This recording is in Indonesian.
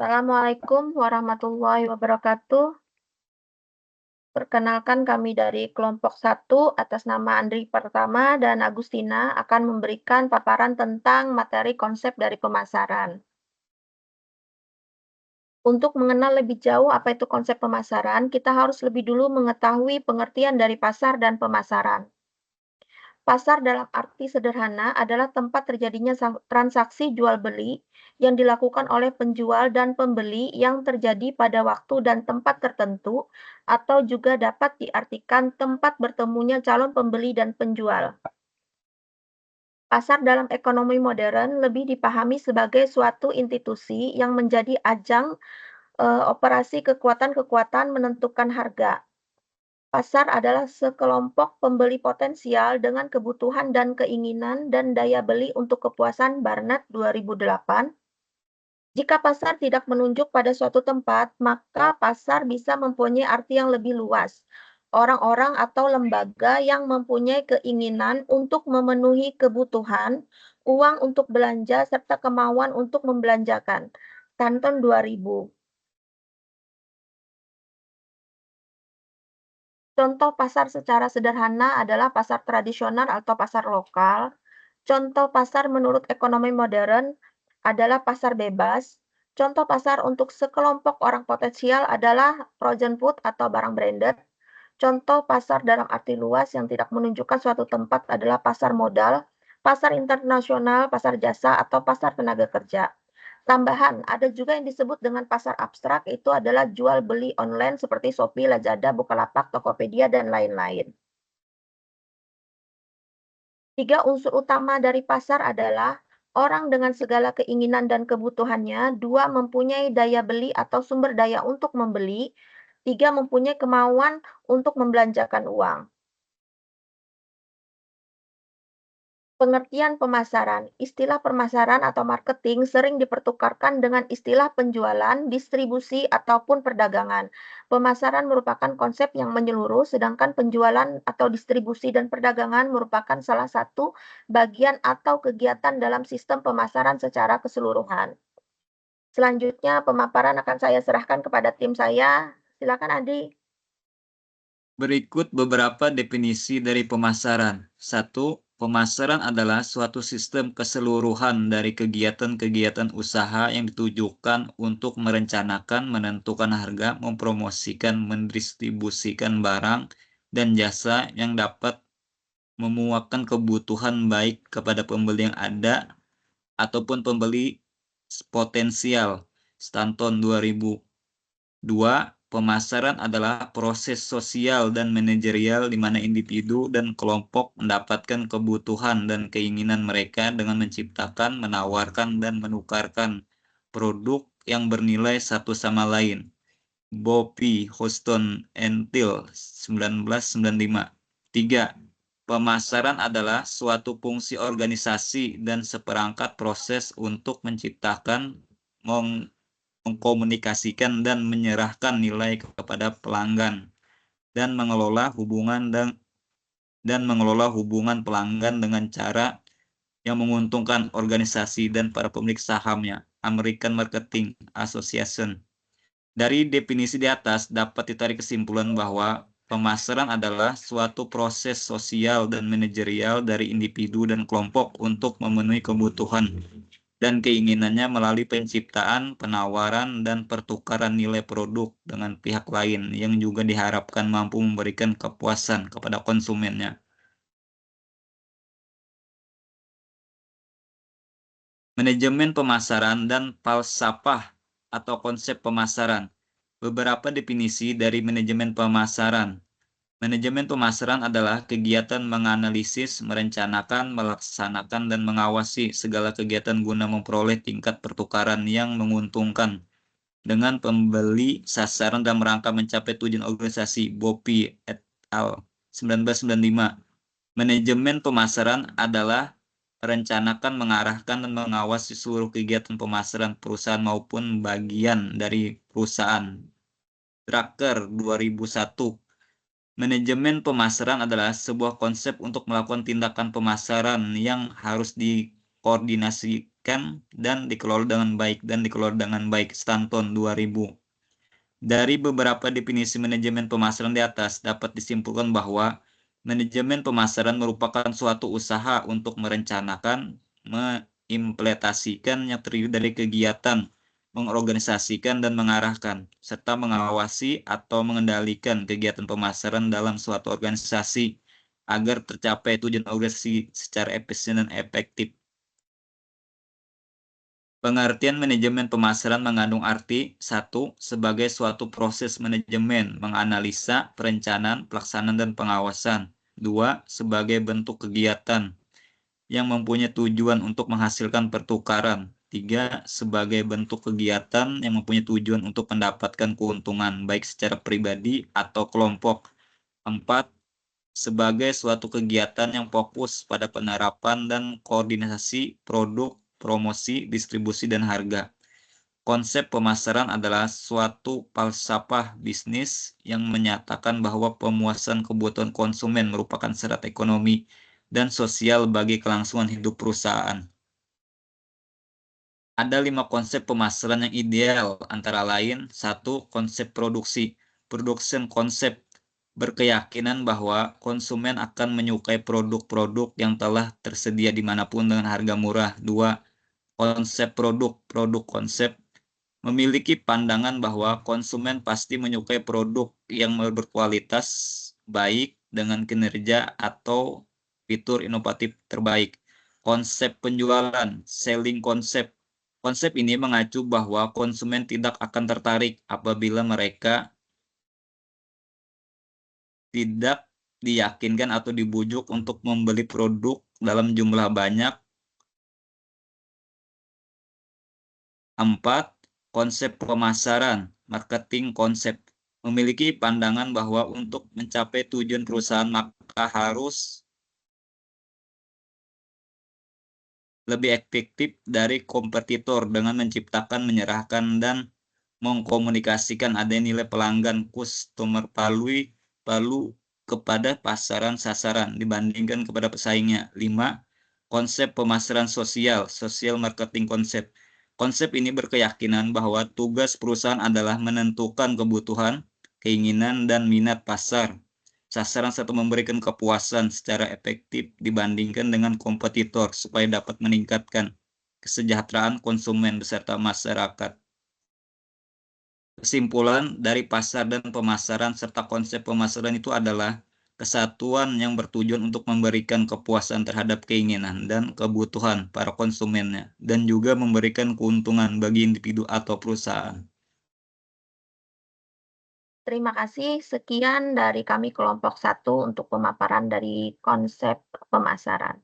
Assalamualaikum warahmatullahi wabarakatuh. Perkenalkan kami dari kelompok 1 atas nama Andri Pertama dan Agustina akan memberikan paparan tentang materi konsep dari pemasaran. Untuk mengenal lebih jauh apa itu konsep pemasaran, kita harus lebih dulu mengetahui pengertian dari pasar dan pemasaran. Pasar dalam arti sederhana adalah tempat terjadinya transaksi jual-beli yang dilakukan oleh penjual dan pembeli yang terjadi pada waktu dan tempat tertentu, atau juga dapat diartikan tempat bertemunya calon pembeli dan penjual. Pasar dalam ekonomi modern lebih dipahami sebagai suatu institusi yang menjadi ajang operasi kekuatan-kekuatan menentukan harga. Pasar adalah sekelompok pembeli potensial dengan kebutuhan dan keinginan dan daya beli untuk kepuasan. Barnett 2008. Jika pasar tidak menunjuk pada suatu tempat, maka pasar bisa mempunyai arti yang lebih luas. Orang-orang atau lembaga yang mempunyai keinginan untuk memenuhi kebutuhan, uang untuk belanja, serta kemauan untuk membelanjakan. Stanton 2000. Contoh pasar secara sederhana adalah pasar tradisional atau pasar lokal. Contoh pasar menurut ekonomi modern adalah pasar bebas. Contoh pasar untuk sekelompok orang potensial adalah frozen food atau barang branded. Contoh pasar dalam arti luas yang tidak menunjukkan suatu tempat adalah pasar modal, pasar internasional, pasar jasa, atau pasar tenaga kerja. Tambahan, ada juga yang disebut dengan pasar abstrak, itu adalah jual beli online seperti Shopee, Lazada, Bukalapak, Tokopedia, dan lain-lain. 3 unsur utama dari pasar adalah orang dengan segala keinginan dan kebutuhannya, 2 mempunyai daya beli atau sumber daya untuk membeli, 3 mempunyai kemauan untuk membelanjakan uang. Pengertian pemasaran. Istilah pemasaran atau marketing sering dipertukarkan dengan istilah penjualan, distribusi, ataupun perdagangan. Pemasaran merupakan konsep yang menyeluruh, sedangkan penjualan atau distribusi dan perdagangan merupakan salah satu bagian atau kegiatan dalam sistem pemasaran secara keseluruhan. Selanjutnya, pemaparan akan saya serahkan kepada tim saya. Silakan, Adi. Berikut beberapa definisi dari pemasaran. 1. Pemasaran adalah suatu sistem keseluruhan dari kegiatan-kegiatan usaha yang ditujukan untuk merencanakan, menentukan harga, mempromosikan, mendistribusikan barang dan jasa yang dapat memuaskan kebutuhan baik kepada pembeli yang ada ataupun pembeli potensial. Stanton 2000. 2. Pemasaran adalah proses sosial dan manajerial di mana individu dan kelompok mendapatkan kebutuhan dan keinginan mereka dengan menciptakan, menawarkan, dan menukarkan produk yang bernilai satu sama lain. Bopi, Houston, and Till, 1995. 3. Pemasaran adalah suatu fungsi organisasi dan seperangkat proses untuk menciptakan, mengkomunikasikan dan menyerahkan nilai kepada pelanggan dan mengelola hubungan pelanggan dengan cara yang menguntungkan organisasi dan para pemilik sahamnya. American Marketing Association. Dari definisi di atas dapat ditarik kesimpulan bahwa pemasaran adalah suatu proses sosial dan manajerial dari individu dan kelompok untuk memenuhi kebutuhan dan keinginannya melalui penciptaan, penawaran, dan pertukaran nilai produk dengan pihak lain yang juga diharapkan mampu memberikan kepuasan kepada konsumennya. Manajemen pemasaran dan falsafah atau konsep pemasaran. Beberapa definisi dari manajemen pemasaran. Manajemen pemasaran adalah kegiatan menganalisis, merencanakan, melaksanakan, dan mengawasi segala kegiatan guna memperoleh tingkat pertukaran yang menguntungkan dengan pembeli sasaran dalam rangka mencapai tujuan organisasi. Bopi et al. 1995. Manajemen pemasaran adalah merencanakan, mengarahkan, dan mengawasi seluruh kegiatan pemasaran perusahaan maupun bagian dari perusahaan. Drucker 2001. Manajemen pemasaran adalah sebuah konsep untuk melakukan tindakan pemasaran yang harus dikoordinasikan diintegrasikan dan dikelola dengan baik Stanton 2000. Dari beberapa definisi manajemen pemasaran di atas dapat disimpulkan bahwa manajemen pemasaran merupakan suatu usaha untuk merencanakan, mengimplementasikan yang terdiri dari kegiatan, mengorganisasikan dan mengarahkan, serta mengawasi atau mengendalikan kegiatan pemasaran dalam suatu organisasi agar tercapai tujuan organisasi secara efisien dan efektif. Pengertian manajemen pemasaran mengandung arti: 1. Sebagai suatu proses manajemen, menganalisa, perencanaan, pelaksanaan, dan pengawasan. 2. Sebagai bentuk kegiatan yang mempunyai tujuan untuk menghasilkan pertukaran. 3. Sebagai bentuk kegiatan yang mempunyai tujuan untuk mendapatkan keuntungan, baik secara pribadi atau kelompok. 4. Sebagai suatu kegiatan yang fokus pada penerapan dan koordinasi produk, promosi, distribusi, dan harga. Konsep pemasaran adalah suatu falsafah bisnis yang menyatakan bahwa pemuasan kebutuhan konsumen merupakan syarat ekonomi dan sosial bagi kelangsungan hidup perusahaan. Ada 5 konsep pemasaran yang ideal, antara lain: 1. Konsep produksi. Production concept berkeyakinan bahwa konsumen akan menyukai produk-produk yang telah tersedia dimanapun dengan harga murah. 2. Konsep produk. Produk konsep memiliki pandangan bahwa konsumen pasti menyukai produk yang berkualitas baik dengan kinerja atau fitur inovatif terbaik. Konsep penjualan, selling concept. Konsep ini mengacu bahwa konsumen tidak akan tertarik apabila mereka tidak diyakinkan atau dibujuk untuk membeli produk dalam jumlah banyak. 4. Konsep pemasaran, marketing konsep, memiliki pandangan bahwa untuk mencapai tujuan perusahaan maka harus lebih efektif dari kompetitor dengan menciptakan, menyerahkan, dan mengkomunikasikan adanya nilai pelanggan customer value kepada pasaran sasaran dibandingkan kepada pesaingnya. 5. Konsep pemasaran sosial, social marketing konsep. Konsep ini berkeyakinan bahwa tugas perusahaan adalah menentukan kebutuhan, keinginan, dan minat pasar sasaran serta memberikan kepuasan secara efektif dibandingkan dengan kompetitor supaya dapat meningkatkan kesejahteraan konsumen beserta masyarakat. Kesimpulan dari pasar dan pemasaran serta konsep pemasaran itu adalah kesatuan yang bertujuan untuk memberikan kepuasan terhadap keinginan dan kebutuhan para konsumennya dan juga memberikan keuntungan bagi individu atau perusahaan. Terima kasih. Sekian dari kami kelompok 1 untuk pemaparan dari konsep pemasaran.